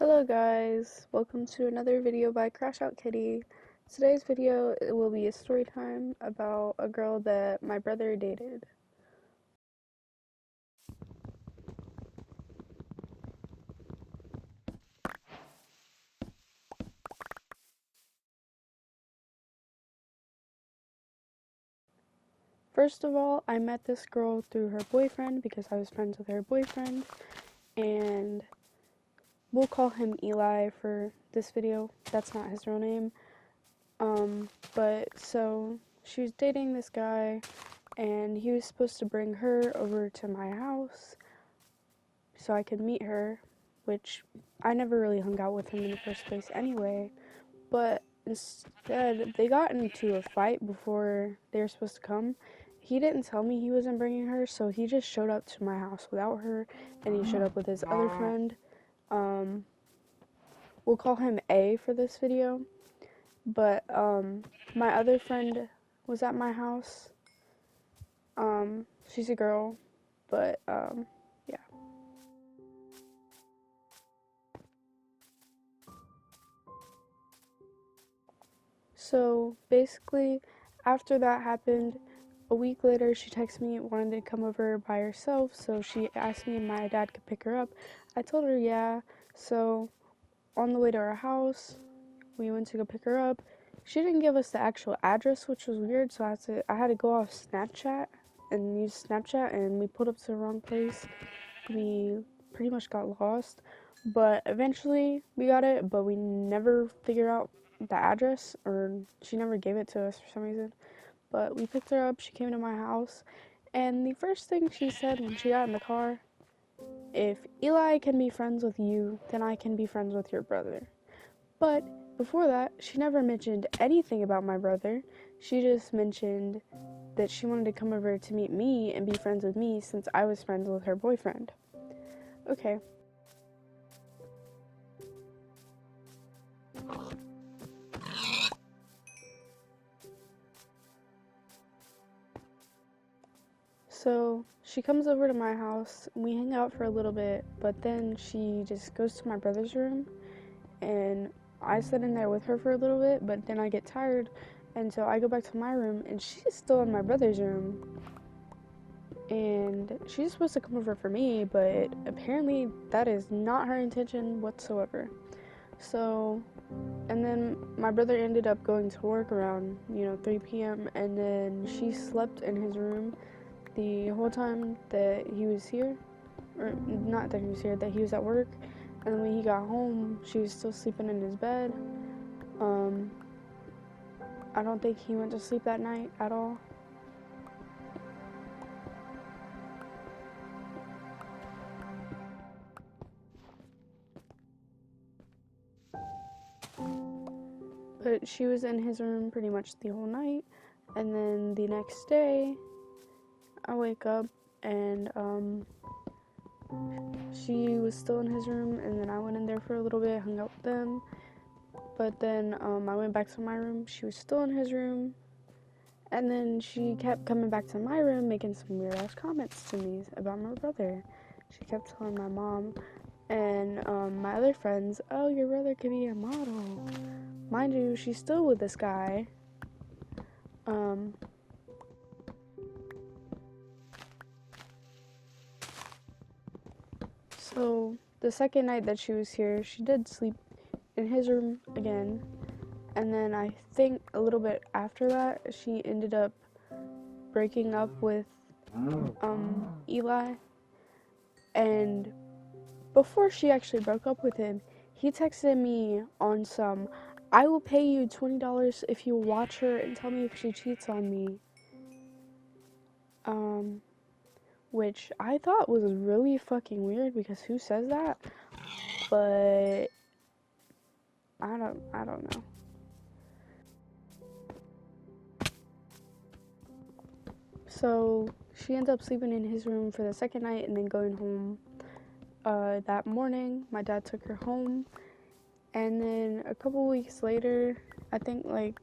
Hello guys, welcome to another video by Crash Out Kitty. Today's video will be a story time about a girl that my brother dated. First of all, I met this girl through her boyfriend because I was friends with her boyfriend, and we'll call him Eli for this video. That's not his real name. But so she was dating this guy, and he was supposed to bring her over to my house so I could meet her, which I never really hung out with him in the first place anyway. But instead, they got into a fight before they were supposed to come. He didn't tell me he wasn't bringing her, so he just showed up to my house without her, and he showed up with his other friend. We'll call him A for this video. But my other friend was at my house. She's a girl, but yeah. So basically, after that happened, a week later, she texted me wanting to come over by herself, so she asked me if my dad could pick her up. I told her yeah. So on the way to our house, we went to go pick her up. She didn't give us the actual address, which was weird, so I had to go off Snapchat and use Snapchat, and we pulled up to the wrong place. We pretty much got lost, but eventually we got it, but we never figured out the address, or she never gave it to us for some reason. But we picked her up, she came to my house, and the first thing she said when she got in the car, if Eli can be friends with you, then I can be friends with your brother. But before that, she never mentioned anything about my brother. She just mentioned that she wanted to come over to meet me and be friends with me since I was friends with her boyfriend. Okay. So she comes over to my house, we hang out for a little bit, but then she just goes to my brother's room, and I sit in there with her for a little bit, but then I get tired, and so I go back to my room, and she's still in my brother's room, and she's supposed to come over for me, but apparently that is not her intention whatsoever. So, and then my brother ended up going to work around 3 p.m., and then she slept in his room the whole time that he was here, or not that he was here, that he was at work. And when he got home, she was still sleeping in his bed. I don't think he went to sleep that night at all. But she was in his room pretty much the whole night. And then the next day, I wake up and she was still in his room, and then I went in there for a little bit, hung out with them. But then I went back to my room. She was still in his room. And then she kept coming back to my room, making some weird ass comments to me about my brother. She kept telling my mom and my other friends, oh, your brother could be a model. Mind you, she's still with this guy. So the second night that she was here, she did sleep in his room again. And then I think a little bit after that, she ended up breaking up with Eli. And before she actually broke up with him, he texted me on some, I will pay you $20 if you watch her and tell me if she cheats on me. Which I thought was really fucking weird, because who says that? But I don't know. So she ends up sleeping in his room for the second night and then going home. That morning, my dad took her home, and then a couple weeks later, I think like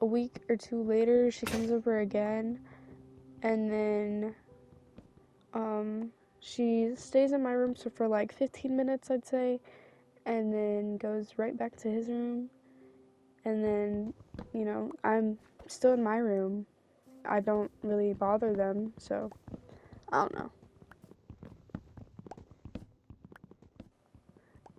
a week or two later, she comes over again, and then she stays in my room for like 15 minutes, I'd say, and then goes right back to his room. And then, I'm still in my room. I don't really bother them, so I don't know.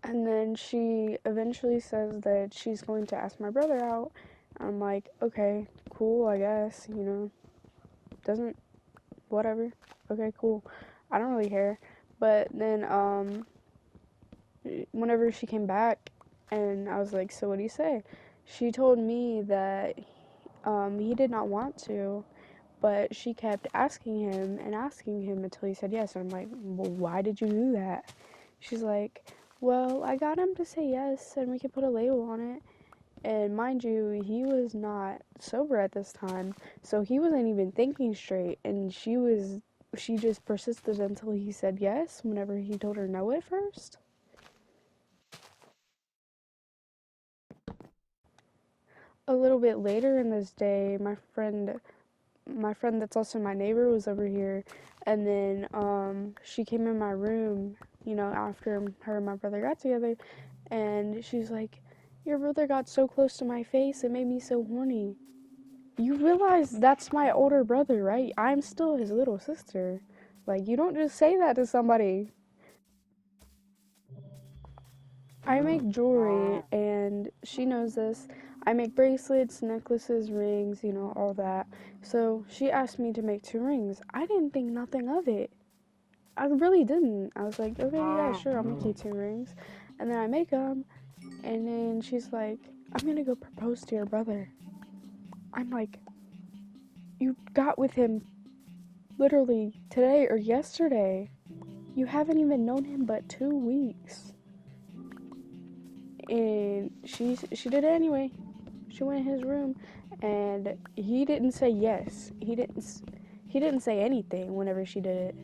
And then she eventually says that she's going to ask my brother out. I'm like, okay, cool, I guess, doesn't, whatever. Okay, cool. I don't really care. But then, whenever she came back, and I was like, so what do you say? She told me that he did not want to, but she kept asking him until he said yes. And I'm like, well, why did you do that? She's like, well, I got him to say yes, and we could put a label on it. And mind you, he was not sober at this time, so he wasn't even thinking straight. And she just persisted until he said yes, whenever he told her no at first. A little bit later in this day, my friend that's also my neighbor was over here, and then she came in my room, after her and my brother got together, and she's like, your brother got so close to my face, it made me so horny. You realize that's my older brother, right? I'm still his little sister. Like, you don't just say that to somebody. I make jewelry, and she knows this. I make bracelets, necklaces, rings, all that. So she asked me to make 2 rings. I didn't think nothing of it. I really didn't. I was like, okay, yeah, sure, I'll make you 2 rings. And then I make them, and then she's like, I'm gonna go propose to your brother. I'm like, you got with him literally today or yesterday. You haven't even known him but 2 weeks. And she did it anyway. She went in his room, and he didn't say yes. He didn't say anything whenever she did it,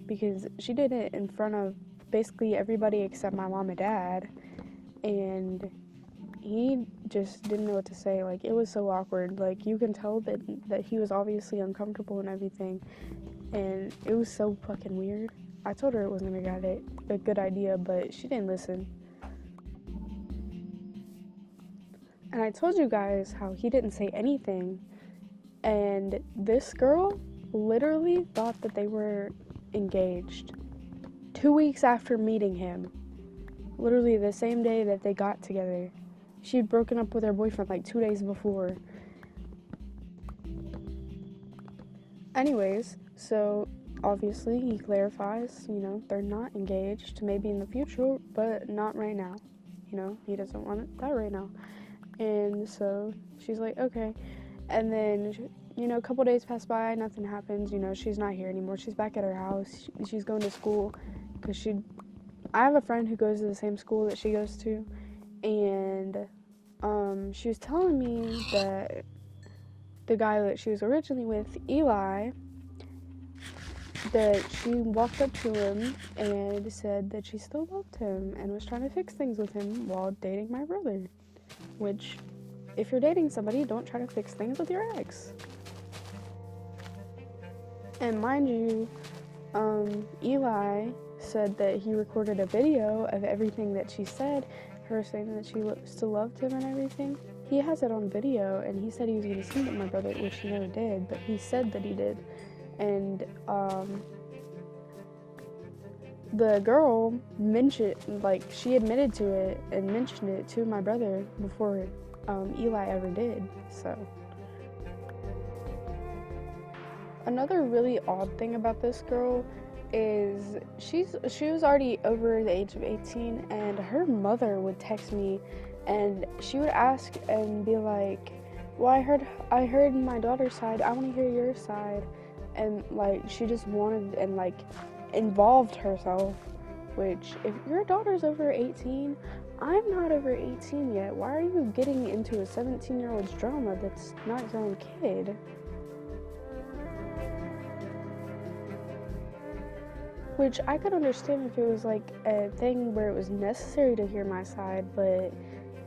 because she did it in front of basically everybody except my mom and dad, and he just didn't know what to say. Like, it was so awkward. Like, you can tell that he was obviously uncomfortable and everything, and it was so fucking weird. I told her it wasn't a good idea, but she didn't listen. And I told you guys how he didn't say anything. And this girl literally thought that they were engaged 2 weeks after meeting him. Literally the same day that they got together. She had broken up with her boyfriend like 2 days before. Anyways, so obviously he clarifies, they're not engaged. Maybe in the future, but not right now. He doesn't want that right now. And so she's like, okay. And then, a couple days pass by, nothing happens. She's not here anymore. She's back at her house. She's going to school because I have a friend who goes to the same school that she goes to. And she was telling me that the guy that she was originally with, Eli, that she walked up to him and said that she still loved him and was trying to fix things with him while dating my brother. Which, if you're dating somebody, don't try to fix things with your ex. And mind you, Eli said that he recorded a video of everything that she said, her saying that she still loved him and everything. He has it on video, and he said he was going to send it to my brother, which he never did, but he said that he did. And the girl mentioned, she admitted to it and mentioned it to my brother before Eli ever did. So another really odd thing about this girl is she was already over the age of 18, and her mother would text me, and she would ask and be like, well, I heard my daughter's side, I want to hear your side. And she just wanted and involved herself, which, if your daughter's over 18, I'm not over 18 yet. Why are you getting into a 17-year-old's drama that's not your own kid? Which I could understand if it was a thing where it was necessary to hear my side, but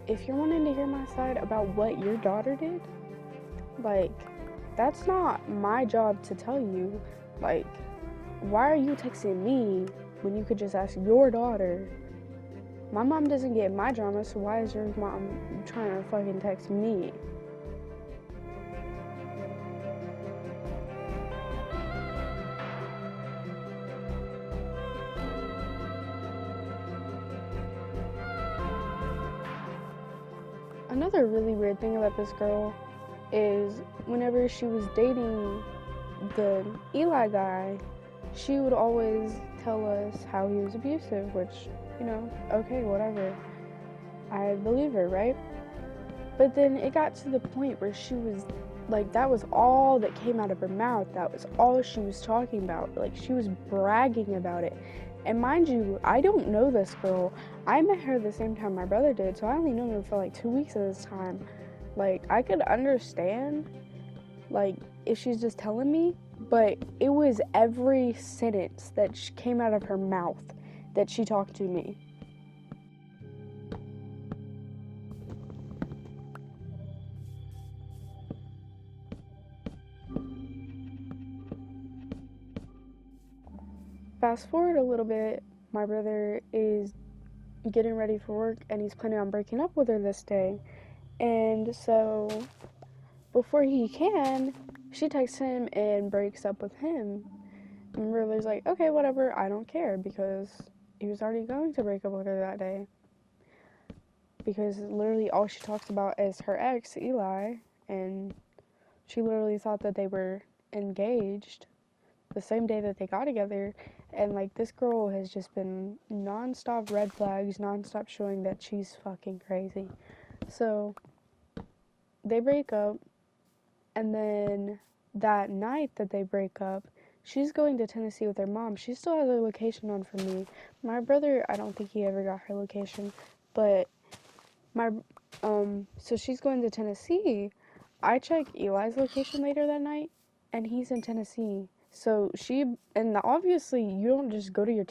if you're wanting to hear my side about what your daughter did, that's not my job to tell you. Why are you texting me when you could just ask your daughter? My mom doesn't get my drama, so why is your mom trying to fucking text me? Another really weird thing about this girl is whenever she was dating the Eli guy, she would always tell us how he was abusive, which, okay, whatever. I believe her, right? But then it got to the point where she was like, that was all that came out of her mouth. That was all she was talking about. Like, she was bragging about it. And mind you, I don't know this girl. I met her the same time my brother did, so I only known her for like 2 weeks at this time. Like, I could understand, like, if she's just telling me, but it was every sentence that came out of her mouth that she talked to me. Fast forward a little bit, my brother is getting ready for work and he's planning on breaking up with her this day. And so before he can, she texts him and breaks up with him. And my brother's like, okay, whatever, I don't care, because he was already going to break up with her that day. Because literally all she talks about is her ex, Eli, and she literally thought that they were engaged the same day that they got together. And like, this girl has just been non-stop red flags, non-stop showing that she's fucking crazy. So they break up, and then that night that they break up, she's going to Tennessee with her mom. She still has her location on for me. My brother, I don't think he ever got her location, but so she's going to Tennessee. I checked Eli's location later that night, and he's in Tennessee. So and obviously you don't just go to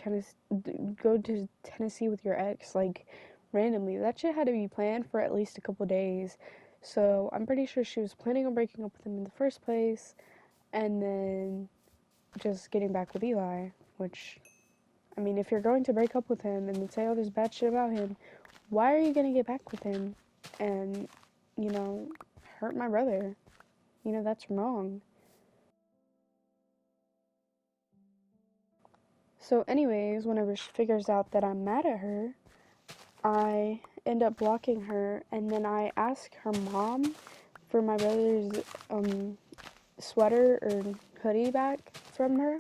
Tennessee with your ex like randomly. That shit had to be planned for at least a couple days. So I'm pretty sure she was planning on breaking up with him in the first place, and then just getting back with Eli. Which, I mean, if you're going to break up with him and then say all this bad shit about him, why are you gonna get back with him and hurt my brother? That's wrong. So anyways, whenever she figures out that I'm mad at her, I end up blocking her, and then I ask her mom for my brother's sweater or hoodie back from her.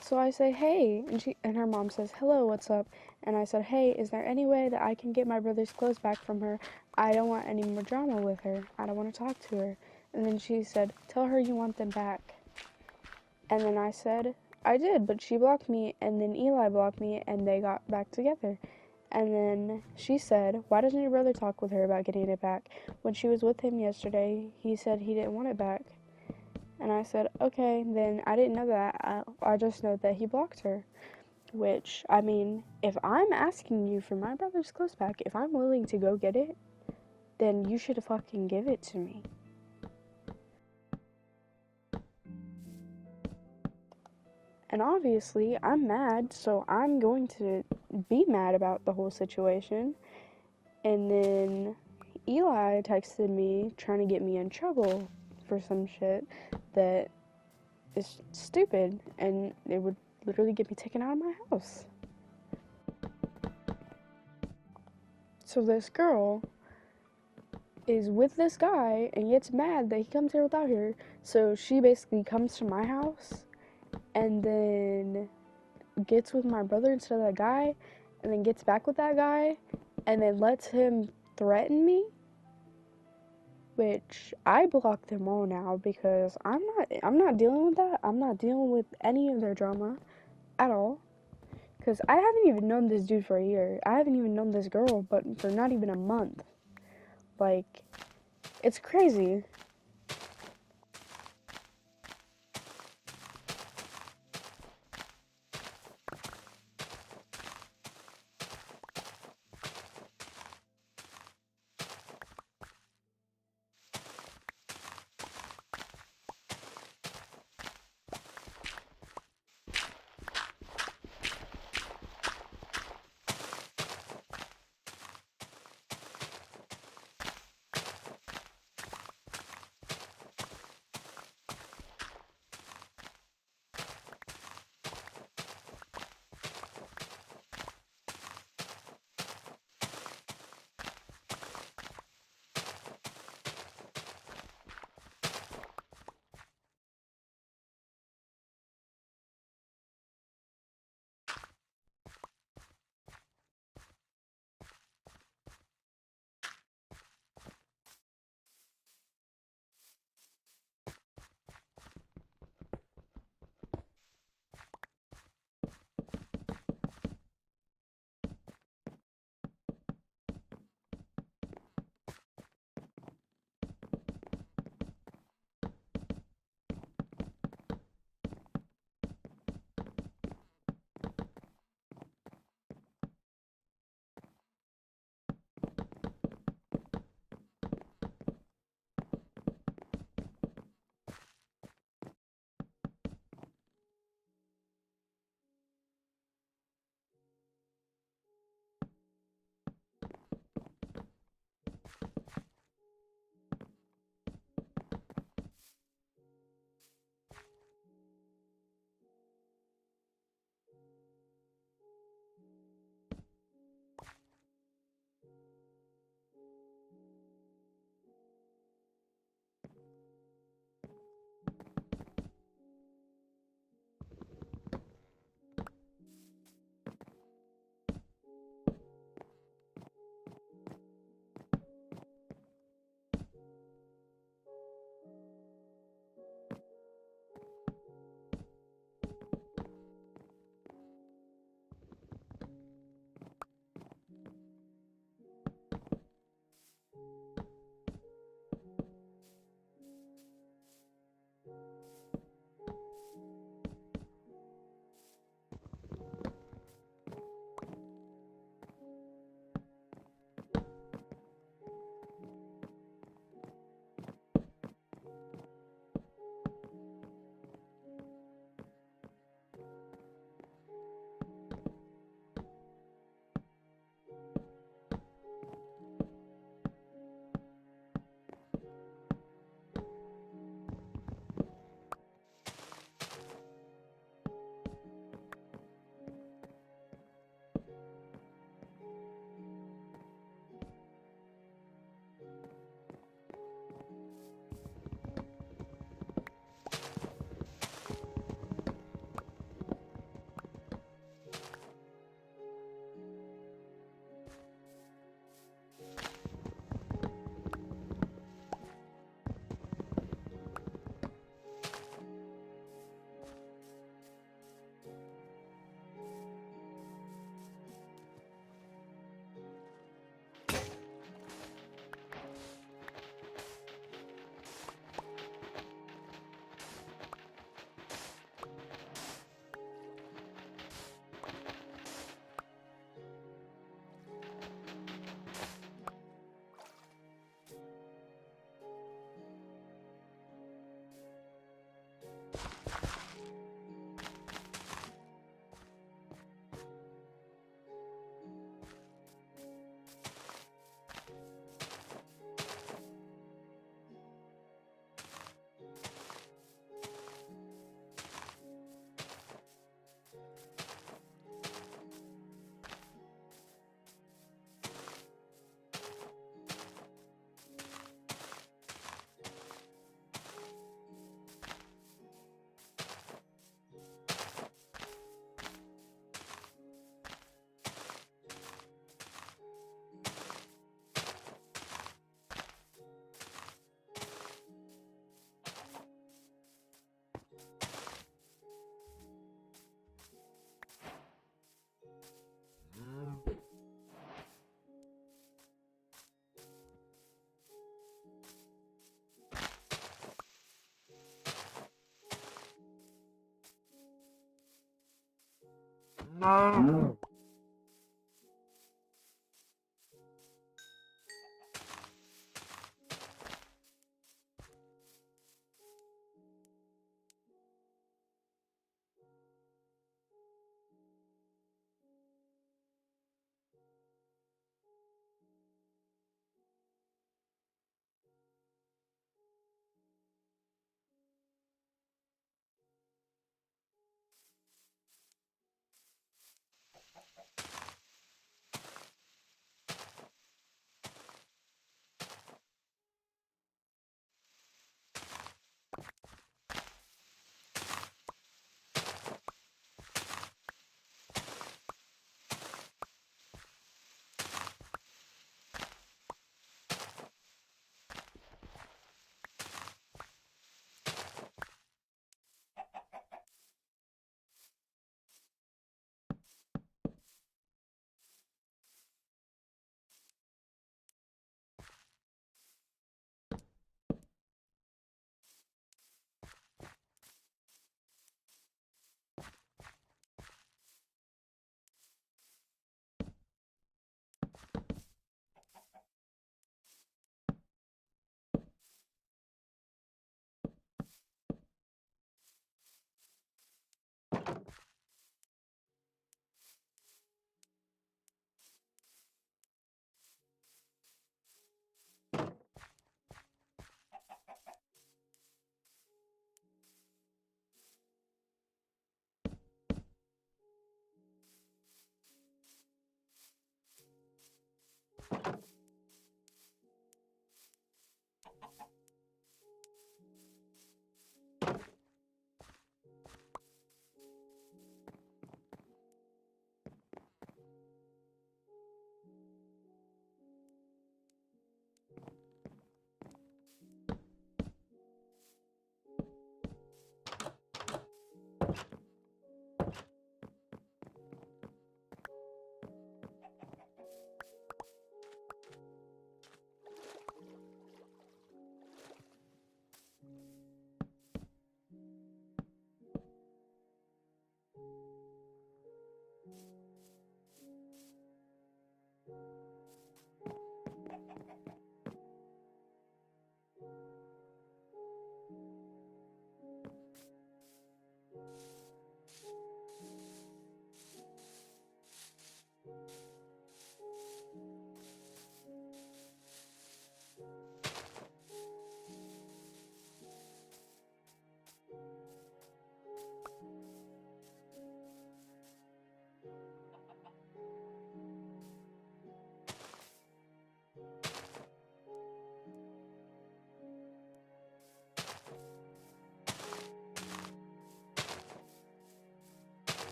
So I say, hey, and her mom says, hello, what's up? And I said, hey, is there any way that I can get my brother's clothes back from her? I don't want any more drama with her. I don't want to talk to her. And then she said, tell her you want them back. And then I said, I did, but she blocked me, and then Eli blocked me, and they got back together. And then she said, why doesn't your brother talk with her about getting it back? When she was with him yesterday, he said he didn't want it back. And I said, okay, then I didn't know that. I just know that he blocked her. Which, I mean, if I'm asking you for my brother's clothes back, if I'm willing to go get it, then you should fucking give it to me. And obviously, I'm mad, so I'm going to be mad about the whole situation. And then Eli texted me trying to get me in trouble for some shit that is stupid, and it would literally get me taken out of my house. So this girl is with this guy and gets mad that he comes here without her. So she basically comes to my house and then gets with my brother instead of that guy, and then gets back with that guy and then lets him threaten me, which I block them all now because I'm not dealing with that. I'm not dealing with any of their drama at all. Because I haven't even known this dude for a year. I haven't even known this girl but for not even a month. Like, it's crazy.